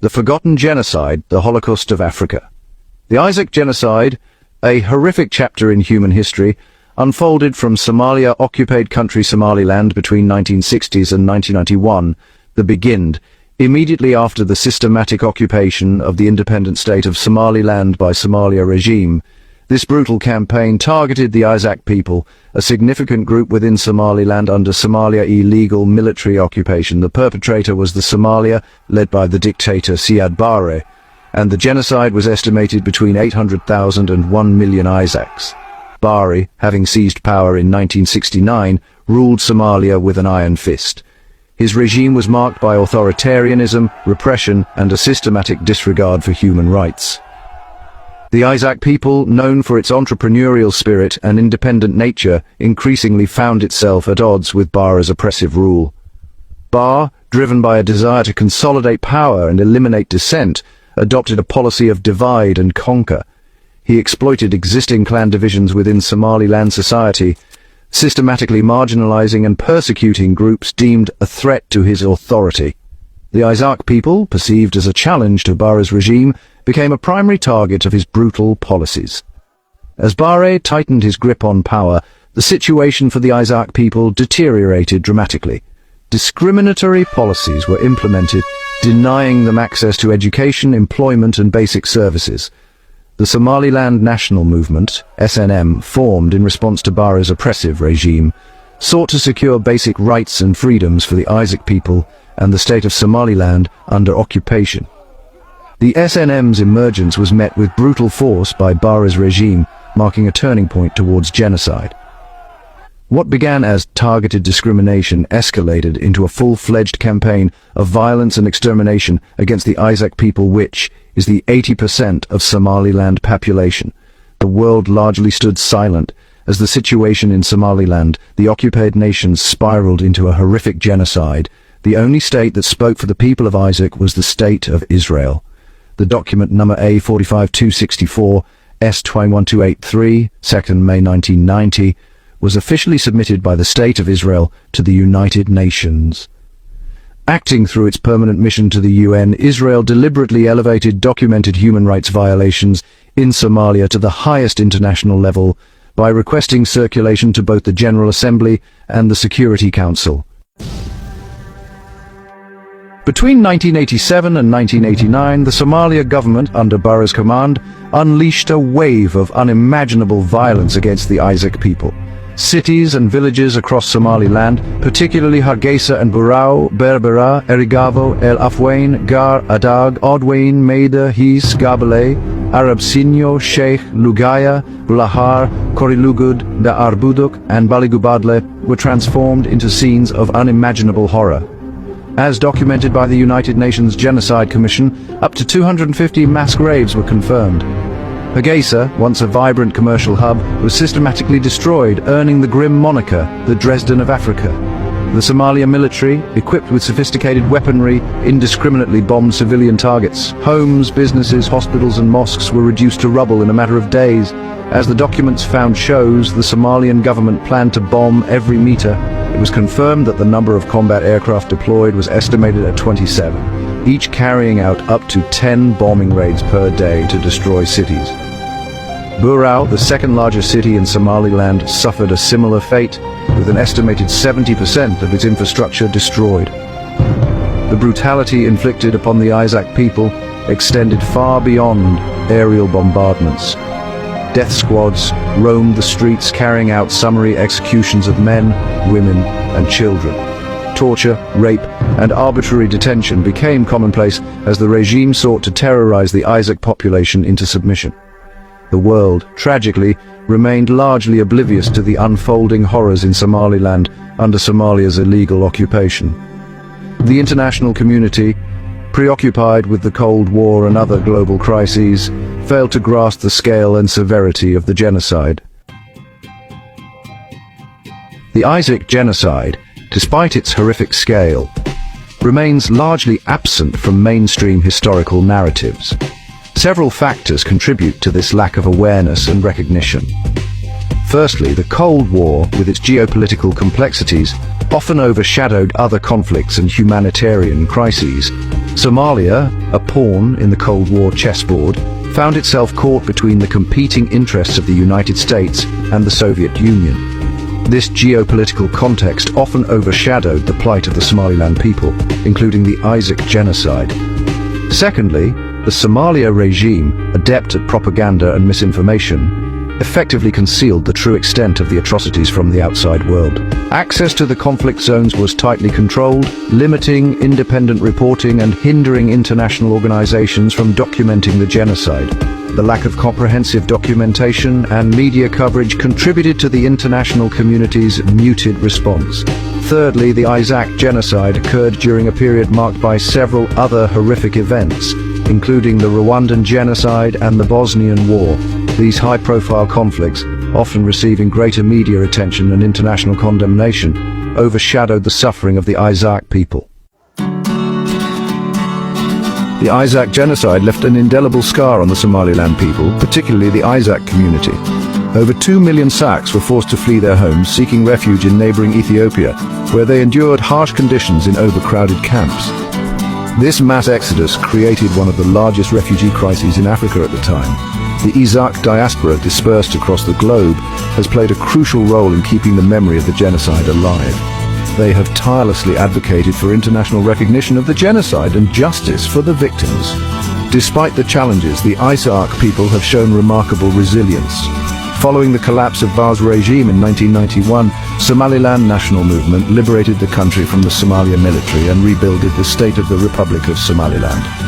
The Forgotten Genocide, the Holocaust of Africa. The ISAAQ Genocide, a horrific chapter in human history, unfolded from Somalia-occupied country Somaliland between 1960s and 1991, the beginned, immediately after the systematic occupation of the independent state of Somaliland by Somalia regime. This brutal campaign targeted the ISAAQ people, a significant group within Somaliland under Somalia illegal military occupation. The perpetrator was the Somalia, led by the dictator Siad Barre, and the genocide was estimated between 800,000 and 1 million ISAAQs. Barre, having seized power in 1969, ruled Somalia with an iron fist. His regime was marked by authoritarianism, repression, and a systematic disregard for human rights. The ISAAQ people, known for its entrepreneurial spirit and independent nature, increasingly found itself at odds with Barre's oppressive rule. Barre, driven by a desire to consolidate power and eliminate dissent, adopted a policy of divide and conquer. He exploited existing clan divisions within Somaliland society, systematically marginalizing and persecuting groups deemed a threat to his authority. The ISAAQ people, perceived as a challenge to Barre's regime, became a primary target of his brutal policies. As Barre tightened his grip on power, the situation for the ISAAQ people deteriorated dramatically. Discriminatory policies were implemented, denying them access to education, employment, and basic services. The Somaliland National Movement, SNM, formed in response to Barre's oppressive regime, sought to secure basic rights and freedoms for the ISAAQ people and the state of Somaliland under occupation. The SNM's emergence was met with brutal force by Barre's regime, marking a turning point towards genocide. What began as targeted discrimination escalated into a full-fledged campaign of violence and extermination against the ISAAQ people, which is the 80% of Somaliland population. The world largely stood silent as the situation in Somaliland, the occupied nations, spiraled into a horrific genocide. The only state that spoke for the people of ISAAQ was the State of Israel. The document number A45264, S21283, 2nd May 1990, was officially submitted by the State of Israel to the United Nations. Acting through its permanent mission to the UN, Israel deliberately elevated documented human rights violations in Somalia to the highest international level by requesting circulation to both the General Assembly and the Security Council. Between 1987 and 1989, the Somalia government, under Barre's command, unleashed a wave of unimaginable violence against the ISAAQ people. Cities and villages across Somaliland, particularly Hargeisa and Burao, Berbera, Erigavo, El Afwain, Gar, Adag, Odwain, Meida, His, Gabale, Arabsinyo, Sheikh, Lugaya, Bulahar, Korilugud, Da Arbuduk, and Baligubadle were transformed into scenes of unimaginable horror. As documented by the United Nations Genocide Commission, up to 250 mass graves were confirmed. Hargeisa, once a vibrant commercial hub, was systematically destroyed, earning the grim moniker, the Dresden of Africa. The Somalia military, equipped with sophisticated weaponry, indiscriminately bombed civilian targets. Homes, businesses, hospitals and mosques were reduced to rubble in a matter of days. As the documents found shows, the Somalian government planned to bomb every meter. It was confirmed that the number of combat aircraft deployed was estimated at 27, each carrying out up to 10 bombing raids per day to destroy cities. Burao, the second largest city in Somaliland, suffered a similar fate, with an estimated 70% of its infrastructure destroyed. The brutality inflicted upon the ISAAQ people extended far beyond aerial bombardments. Death squads roamed the streets, carrying out summary executions of men, women, and children. Torture, rape, and arbitrary detention became commonplace as the regime sought to terrorize the ISAAQ population into submission. The world, tragically, remained largely oblivious to the unfolding horrors in Somaliland under Somalia's illegal occupation. The international community, preoccupied with the Cold War and other global crises, failed to grasp the scale and severity of the genocide. The ISAAQ genocide, despite its horrific scale, remains largely absent from mainstream historical narratives. Several factors contribute to this lack of awareness and recognition. Firstly, the Cold War, with its geopolitical complexities, often overshadowed other conflicts and humanitarian crises. Somalia, a pawn in the Cold War chessboard, found itself caught between the competing interests of the United States and the Soviet Union. This geopolitical context often overshadowed the plight of the Somaliland people, including the ISAAQ genocide. Secondly, the Somalia regime, adept at propaganda and misinformation, effectively concealed the true extent of the atrocities from the outside world. Access to the conflict zones was tightly controlled, limiting independent reporting and hindering international organizations from documenting the genocide. The lack of comprehensive documentation and media coverage contributed to the international community's muted response. Thirdly, the ISAAQ genocide occurred during a period marked by several other horrific events, including the Rwandan genocide and the Bosnian War. These high-profile conflicts, often receiving greater media attention and international condemnation, overshadowed the suffering of the ISAAQ people. The ISAAQ genocide left an indelible scar on the Somaliland people, particularly the ISAAQ community. Over 2 million SAAQs were forced to flee their homes, seeking refuge in neighboring Ethiopia, where they endured harsh conditions in overcrowded camps. This mass exodus created one of the largest refugee crises in Africa at the time. The ISAAQ diaspora, dispersed across the globe, has played a crucial role in keeping the memory of the genocide alive. They have tirelessly advocated for international recognition of the genocide and justice for the victims. Despite the challenges, the ISAAQ people have shown remarkable resilience. Following the collapse of Barre's regime in 1991, Somaliland National Movement liberated the country from the Somalia military and rebuilt the state of the Republic of Somaliland.